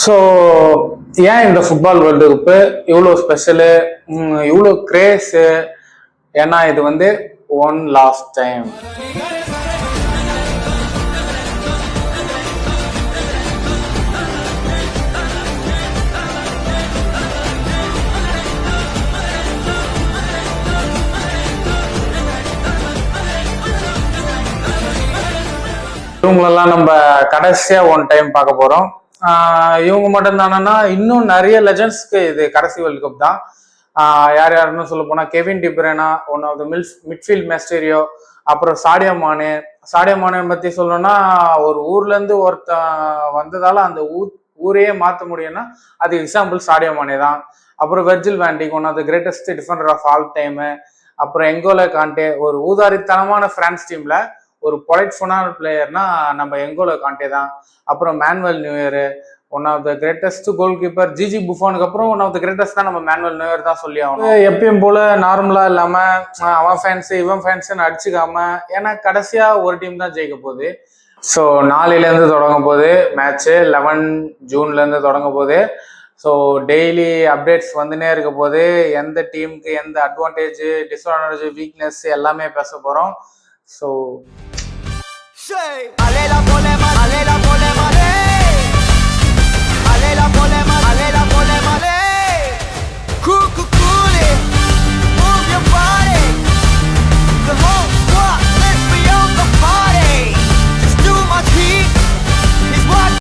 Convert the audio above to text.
So ஏன் இந்த football world cup இவ்வளோ ஸ்பெஷலு, இவ்வளோ கிரேஸு? ஏன்னா இது வந்து ஒன் லாஸ்ட் டைம். இவங்களெல்லாம் நம்ம கடைசியாக ஒன் டைம் பார்க்க போகிறோம். இவங்க மட்டும் தானா, இன்னும் நிறைய லெஜண்ட்ஸ்க்கு இது கடைசி வேர்ல்டு கப் தான். யார் யாருன்னு சொல்ல போனால் Kevin De Bruyne, one of the midfield maestro, அப்புறம் சாடியோ மானே பற்றி சொல்லணும்னா, ஒரு ஊர்லேருந்து வந்ததால அந்த ஊரையே மாற்ற முடியும்னா அது எக்ஸாம்பிள் சாடியோ மானே தான். அப்புறம் Virgil van Dijk, one of the greatest defender of all time. அப்புறம் எங்கோலோ காண்டே, ஒரு ஊதாரித்தனமான பிரான்ஸ் டீம்ல ஒரு பொலைட்ஃபுல்லான பிளேயர்னா நம்ம எங்கோலோ காண்டே தான். அப்புறம் Manuel Neuer, one of the greatest goalkeeper. Gigi புஃபானுக்கு அப்புறம் ஒன் ஆஃப் த கிரேட்டஸ்ட் தான் நம்ம மேனுவல் நியூயர் தான் சொல்லி ஆகணும். எப்பயும் போல நார்மலா இல்லாம அவன் ஃபேன்ஸ் இவன் ஃபேன்ஸ்ன்னு அடிச்சுக்காம, ஏன்னா கடைசியா ஒரு டீம் தான் ஜெயிக்க போகுது. ஸோ நாளையிலேருந்து தொடங்க போகுது மேட்ச்சு, 11 ஜூன்லேருந்து தொடங்க போகுது. ஸோ டெய்லி அப்டேட்ஸ் வந்துனே இருக்க போது, எந்த டீமுக்கு எந்த அட்வான்டேஜ், டிஸ்அட்வான்டேஜ், வீக்னஸ் எல்லாமே பேச போகிறோம். ஸோ